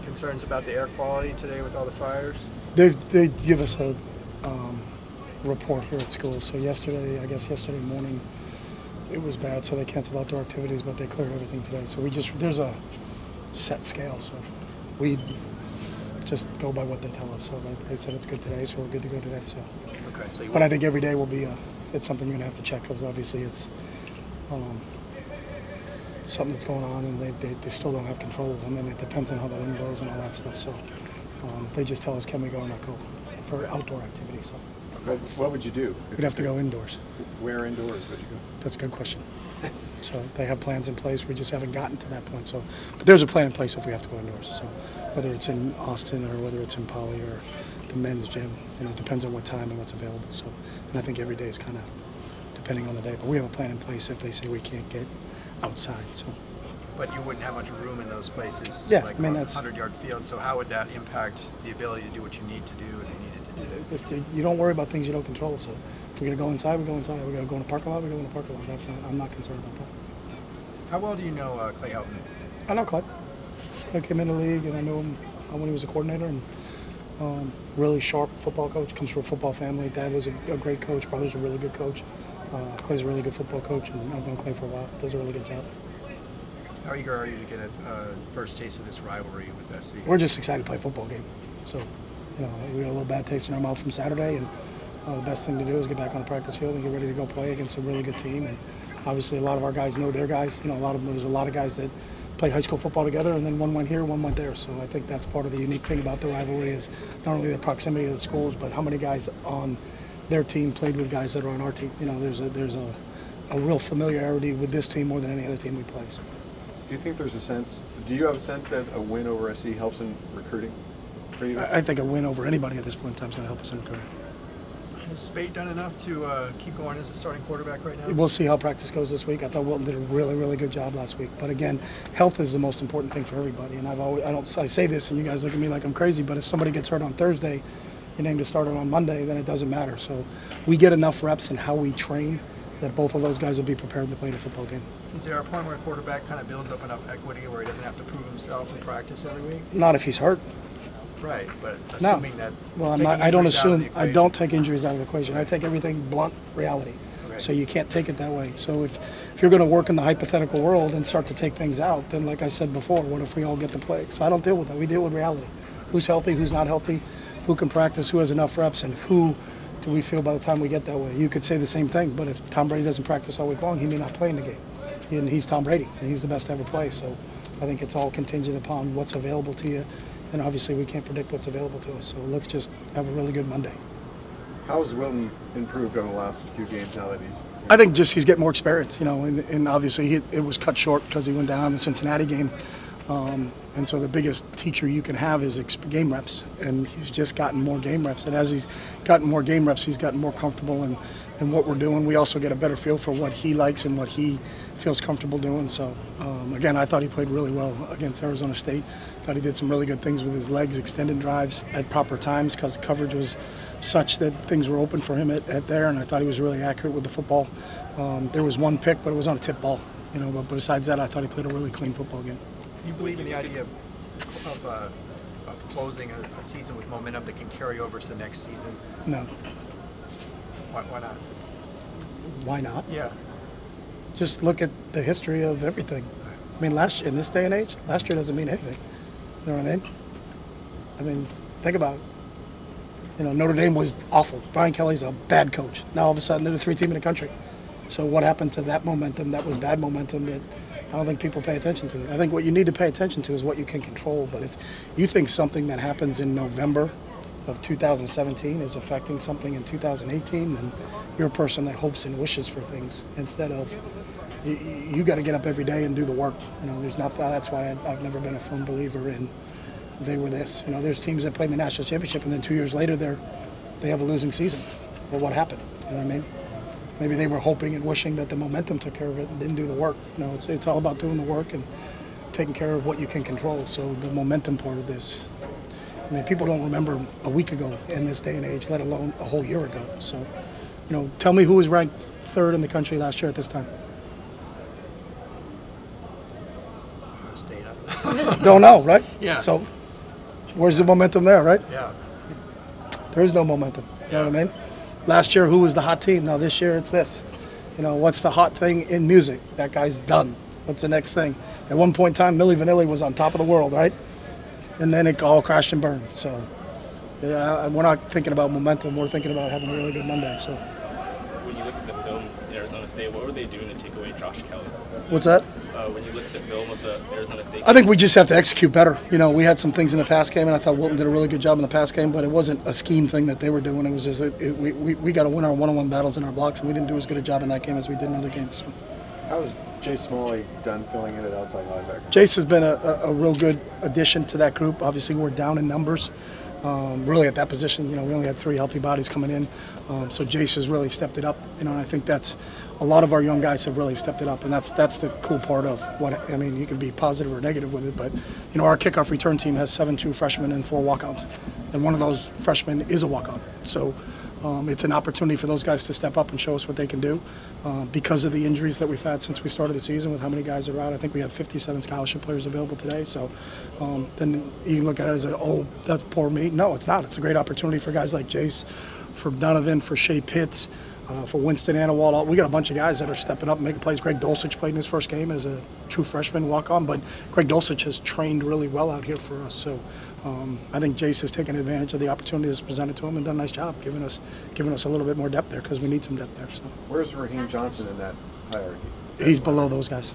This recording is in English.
concerns about the air quality today with all the fires? They give us a report here at school. So yesterday morning, it was bad, so they canceled outdoor activities, but they cleared everything today. So there's a set scale, so we just go by what they tell us. So they said it's good today, so we're good to go today. So. Okay. So but I think every day will be it's something you're gonna have to check, because obviously it's something that's going on, and they still don't have control of them, and it depends on how the wind blows and all that stuff. So they just tell us, can we go or not go for outdoor activities. So. What would you do? We'd have to go indoors. Where indoors would you go? That's a good question. So they have plans in place. We just haven't gotten to that point. So, but there's a plan in place if we have to go indoors. So whether it's in Austin or whether it's in Poly or the men's gym, it depends on what time and what's available. So, and I think every day is kind of depending on the day. But we have a plan in place if they say we can't get outside. So. But you wouldn't have much room in those places. Yeah, like I mean, a that's 100-yard field. So how would that impact the ability to do what you need to do if you needed to do that? You don't worry about things you don't control. So if we're gonna go inside, we go inside. We're gonna go in the parking lot, we go in the parking lot. I'm not concerned about that. How well do you know Clay Helton? I know Clay. Clay came in the league, and I knew him when he was a coordinator, and really sharp football coach. Comes from a football family. Dad was a great coach. Brother's a really good coach. Clay's a really good football coach, and I've known Clay for a while. Does a really good job. How eager are you to get a first taste of this rivalry with SC? We're just excited to play a football game. So, we got a little bad taste in our mouth from Saturday, and the best thing to do is get back on the practice field and get ready to go play against a really good team. And obviously, a lot of our guys know their guys. There's a lot of guys that played high school football together, and then one went here, one went there. So I think that's part of the unique thing about the rivalry is not only the proximity of the schools, but how many guys on their team played with guys that are on our team. There's a real familiarity with this team more than any other team we play. So. Do you have a sense that a win over SC helps in recruiting for you? I think a win over anybody at this point in time is going to help us in recruiting. Has Spade done enough to keep going as a starting quarterback right now? We'll see how practice goes this week. I thought Wilton did a really, really good job last week. But again, health is the most important thing for everybody. And I say this, and you guys look at me like I'm crazy, but if somebody gets hurt on Thursday, you name to start it on Monday, then it doesn't matter. So we get enough reps in how we train that both of those guys will be prepared to play in a football game. Is there a point where a quarterback kind of builds up enough equity where he doesn't have to prove himself in practice every week? Not if he's hurt. Right, but assuming that. Well, I don't assume. I don't take injuries out of the equation. I take everything blunt reality. Okay. So you can't take it that way. So if you're going to work in the hypothetical world and start to take things out, then like I said before, what if we all get the plague? So I don't deal with that. We deal with reality. Who's healthy? Who's not healthy? Who can practice? Who has enough reps? And who do we feel by the time we get that way? You could say the same thing, but if Tom Brady doesn't practice all week long, he may not play in the game. And he's Tom Brady, and he's the best to ever play. So I think it's all contingent upon what's available to you. And obviously we can't predict what's available to us. So let's just have a really good Monday. How has Wilton improved over the last few games now that he's... I think just he's getting more experience, and obviously it was cut short because he went down in the Cincinnati game. And so the biggest teacher you can have is game reps, and he's just gotten more game reps. And as he's gotten more game reps, he's gotten more comfortable in what we're doing. We also get a better feel for what he likes and what he feels comfortable doing. So, again, I thought he played really well against Arizona State. I thought he did some really good things with his legs, extended drives at proper times because the coverage was such that things were open for him at there, and I thought he was really accurate with the football. There was one pick, but it was on a tip ball. But besides that, I thought he played a really clean football game. Do you believe in the idea of closing a season with momentum that can carry over to the next season? No. Why not? Why not? Yeah. Just look at the history of everything. I mean, in this day and age, last year doesn't mean anything. You know what I mean? I mean, think about it. Notre Dame was awful. Brian Kelly's a bad coach. Now all of a sudden they're the 3 team in the country. So what happened to that momentum? That was bad momentum that I don't think people pay attention to it. I think what you need to pay attention to is what you can control. But if you think something that happens in November of 2017 is affecting something in 2018, then you're a person that hopes and wishes for things instead of you got to get up every day and do the work. There's not. That's why I've never been a firm believer in they were this. There's teams that play in the national championship and then 2 years later they have a losing season. Well, what happened? You know what I mean? Maybe they were hoping and wishing that the momentum took care of it and didn't do the work. It's all about doing the work and taking care of what you can control. So the momentum part of this, people don't remember a week ago in this day and age, let alone a whole year ago. So, tell me who was ranked 3rd in the country last year at this time. State up. Don't know, right? Yeah. So Where's the momentum there, right? Yeah. There is no momentum. You know what I mean? Last year, who was the hot team? Now this year, it's this. You know, what's the hot thing in music? That guy's done. What's the next thing? At one point in time, Milli Vanilli was on top of the world, right? And then it all crashed and burned. So, yeah, we're not thinking about momentum. We're thinking about having a really good Monday. So, when you look at the film in Arizona State, what were they doing to take away Josh Kelly? what's that? When you look at the film of the Arizona State game? I think we just have to execute better. You know, we had some things in the past game, and I thought Wilton did a really good job in the past game, but it wasn't a scheme thing that they were doing. It was just we got to win our one-on-one battles in our blocks, and we didn't do as good a job in that game as we did in other games. So. How has Jay Smalley done filling in at outside linebacker? Jace has been a real good addition to that group. Obviously, we're down in numbers. Really at that position, you know, we only had 3 healthy bodies coming in. So Jace has really stepped it up, you know, and I think that's a lot of our young guys have really stepped it up, and that's the cool part of what I mean. You can be positive or negative with it, but you know, our kickoff return team has 7 true freshmen and 4 walk-ons, and one of those freshmen is a walk-on. So it's an opportunity for those guys to step up and show us what they can do. Because of the injuries that we've had since we started the season, with how many guys are out, I think we have 57 scholarship players available today. So then you can look at it as oh, that's poor me. No, it's not. It's a great opportunity for guys like Jace, for Donovan, for Shea Pitts, for Winston Annawalt. We got a bunch of guys that are stepping up and making plays. Greg Dulcich played in his first game as a true freshman walk-on, but Greg Dulcich has trained really well out here for us. So I think Jace has taken advantage of the opportunity that's presented to him and done a nice job giving us a little bit more depth there, because we need some depth there. So Where's Raheem Johnson in that hierarchy? he's below those guys.